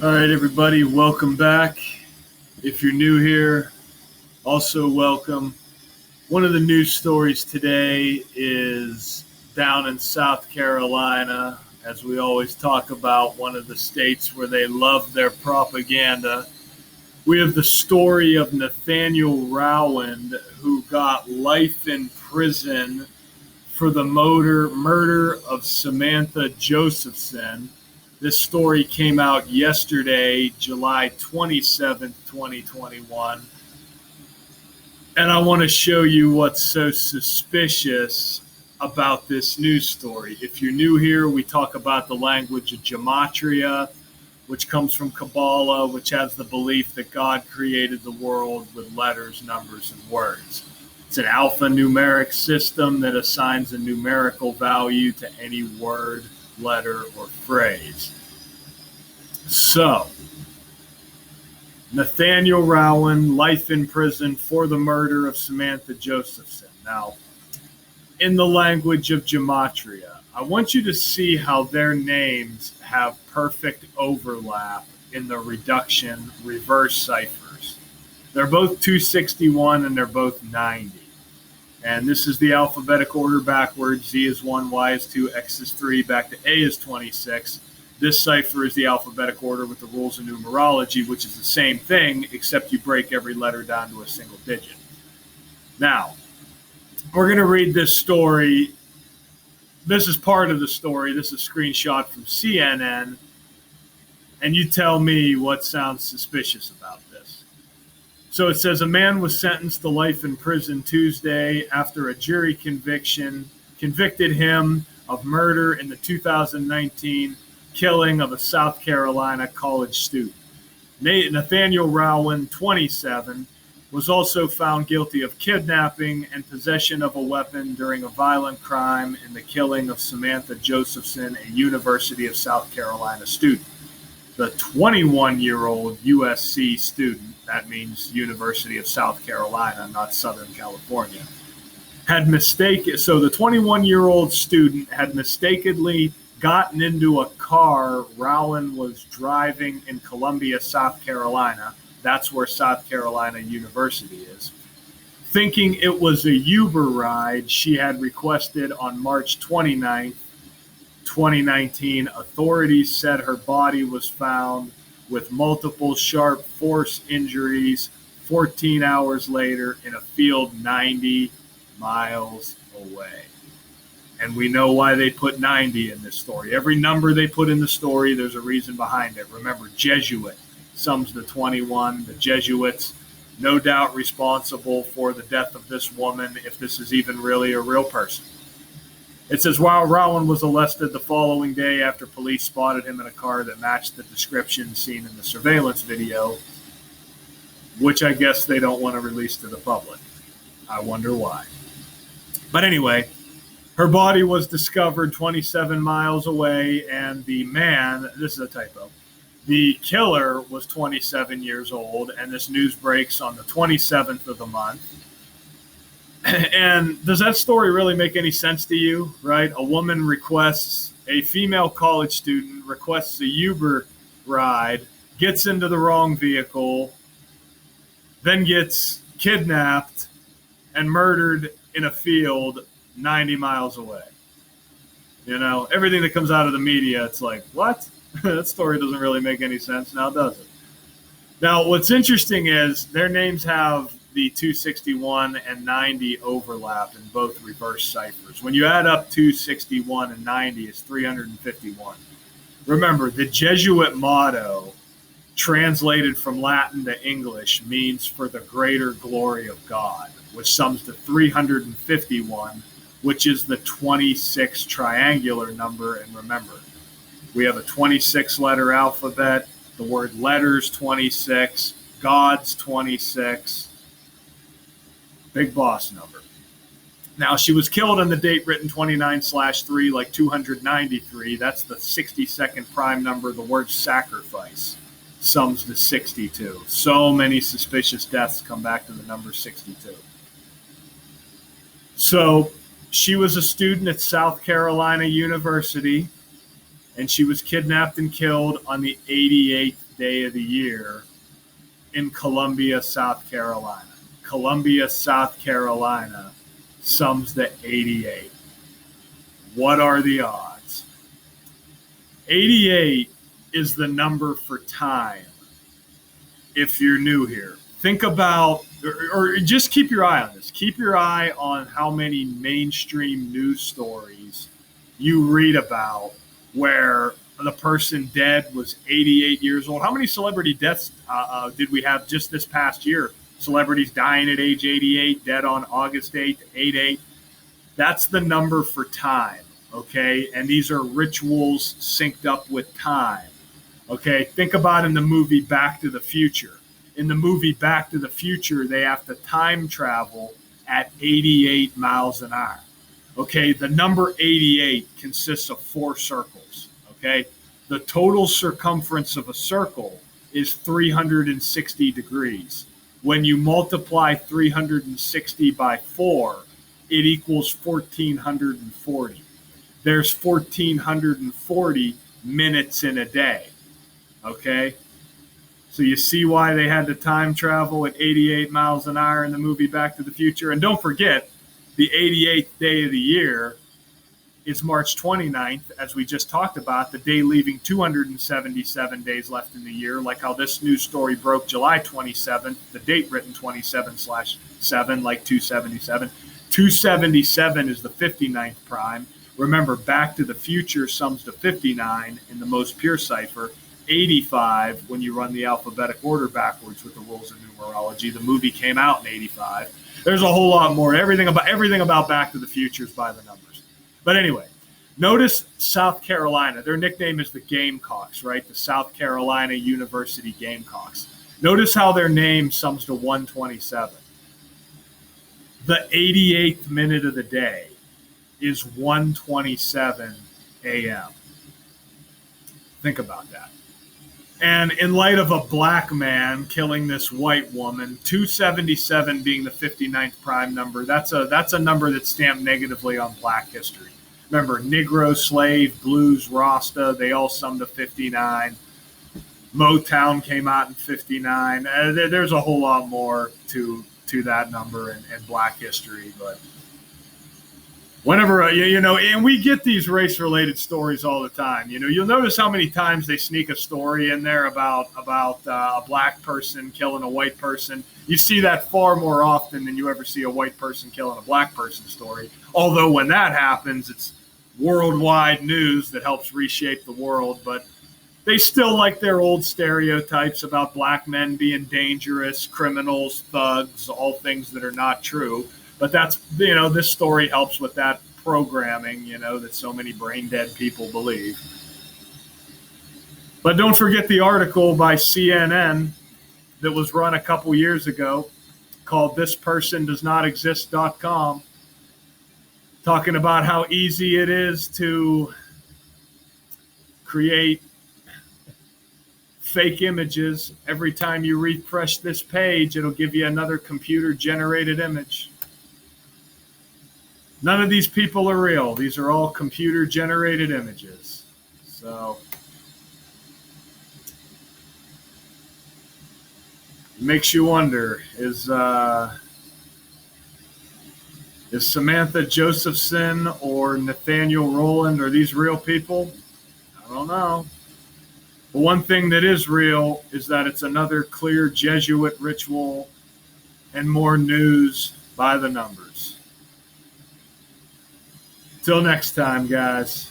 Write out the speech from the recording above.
All right, everybody, welcome back. If you're new here, also welcome. One of the news stories today is down in South Carolina, as we always talk about, one of the states where they love their propaganda. We have the story of Nathaniel Rowland, who got life in prison for the murder of Samantha Josephson. This story came out yesterday, July 27th, 2021. And I want to show you what's so suspicious about this news story. If you're new here, we talk about the language of gematria, which comes from Kabbalah, which has the belief that God created the world with letters, numbers, and words. It's an alphanumeric system that assigns a numerical value to any word, letter, or phrase. So, Nathaniel Rowland, life in prison for the murder of Samantha Josephson. Now, in the language of gematria, I want you to see how their names have perfect overlap in the reduction reverse ciphers. They're both 261 and they're both 90. And this is the alphabetic order backwards. Z is 1, Y is 2, X is 3, back to A is 26. This cipher is the alphabetic order with the rules of numerology, which is the same thing, except you break every letter down to a single digit. Now, we're going to read this story. This is part of the story. This is a screenshot from CNN. And you tell me what sounds suspicious about this. So it says a man was sentenced to life in prison Tuesday after a jury convicted him of murder in the 2019 killing of a South Carolina college student. Nathaniel Rowland, 27, was also found guilty of kidnapping and possession of a weapon during a violent crime in the killing of Samantha Josephson, a University of South Carolina student. The 21-year-old USC student, that means University of South Carolina, not Southern California, so the 21-year-old student had mistakenly gotten into a car Rowland was driving in Columbia, South Carolina. That's where South Carolina University is. Thinking it was a Uber ride she had requested on March 29th, 2019, authorities said her body was found with multiple sharp force injuries 14 hours later in a field 90 miles away. And we know why they put 90 in this story. Every number they put in the story, there's a reason behind it. Remember, Jesuit sums to 21. The Jesuits, no doubt responsible for the death of this woman, if this is even really a real person. It says, while Rowland was arrested the following day after police spotted him in a car that matched the description seen in the surveillance video, which I guess they don't want to release to the public. I wonder why. But anyway, her body was discovered 27 miles away, and the man, this is a typo, the killer was 27 years old, and this news breaks on the 27th of the month. And does that story really make any sense to you, right? A female college student requests a Uber ride, gets into the wrong vehicle, then gets kidnapped and murdered in a field 90 miles away. You know, everything that comes out of the media, it's like, what? That story doesn't really make any sense now, does it? Now, what's interesting is their names have the 261 and 90 overlap in both reverse ciphers. When you add up 261 and 90, it's 351. Remember, the Jesuit motto, translated from Latin to English, means for the greater glory of God, which sums to 351, which is the 26 triangular number. And remember, we have a 26-letter alphabet, the word letters 26, God's 26, big boss number. Now, she was killed on the date written 29/3, like 293. That's the 62nd prime number. The word sacrifice sums to 62. So many suspicious deaths come back to the number 62. So she was a student at South Carolina University, and she was kidnapped and killed on the 88th day of the year in Columbia, South Carolina. Columbia, South Carolina sums to 88. What are the odds? 88 is the number for time. If you're new here, think about, or just keep your eye on this. Keep your eye on how many mainstream news stories you read about where the person dead was 88 years old. How many celebrity deaths did we have just this past year? Celebrities dying at age 88, dead on August 8th, 88. That's the number for time. Okay, and these are rituals synced up with time. Okay, think about in the movie Back to the Future. In the movie Back to the Future, they have to time travel at 88 miles an hour. Okay, the number 88 consists of 4 circles. Okay, the total circumference of a circle is 360 degrees. When you multiply 360 by 4, it equals 1,440. There's 1,440 minutes in a day. Okay? So you see why they had to time travel at 88 miles an hour in the movie Back to the Future. And don't forget, the 88th day of the year is March 29th, as we just talked about, the day leaving 277 days left in the year, like how this news story broke July 27th, the date written 27/7, like 277. 277 is the 59th prime. Remember, Back to the Future sums to 59 in the most pure cipher, 85 when you run the alphabetic order backwards with the rules of numerology. The movie came out in 85. There's a whole lot more. Everything about Back to the Future is by the numbers. But anyway, notice South Carolina. Their nickname is the Gamecocks, right? The South Carolina University Gamecocks. Notice how their name sums to 127. The 88th minute of the day is 1:27 a.m. Think about that. And in light of a black man killing this white woman, 277 being the 59th prime number, that's a number that's stamped negatively on black history. Remember, Negro, slave, blues, Rasta, they all sum to 59. Motown came out in 59. There's a whole lot more to that number in black history, but whenever, and we get these race-related stories all the time. You'll notice how many times they sneak a story in there about a black person killing a white person. You see that far more often than you ever see a white person killing a black person story. Although when that happens, it's worldwide news that helps reshape the world. But they still like their old stereotypes about black men being dangerous, criminals, thugs, all things that are not true. But that's, this story helps with that programming, that so many brain dead people believe. But don't forget the article by CNN that was run a couple years ago called thispersondoesnotexist.com, talking about how easy it is to create fake images. Every time you refresh this page, it'll give you another computer-generated image. None of these people are real. These are all computer-generated images. So it makes you wonder, is Samantha Josephson or Nathaniel Rowland, are these real people? I don't know. But one thing that is real is that it's another clear Jesuit ritual and more news by the numbers. Till next time, guys.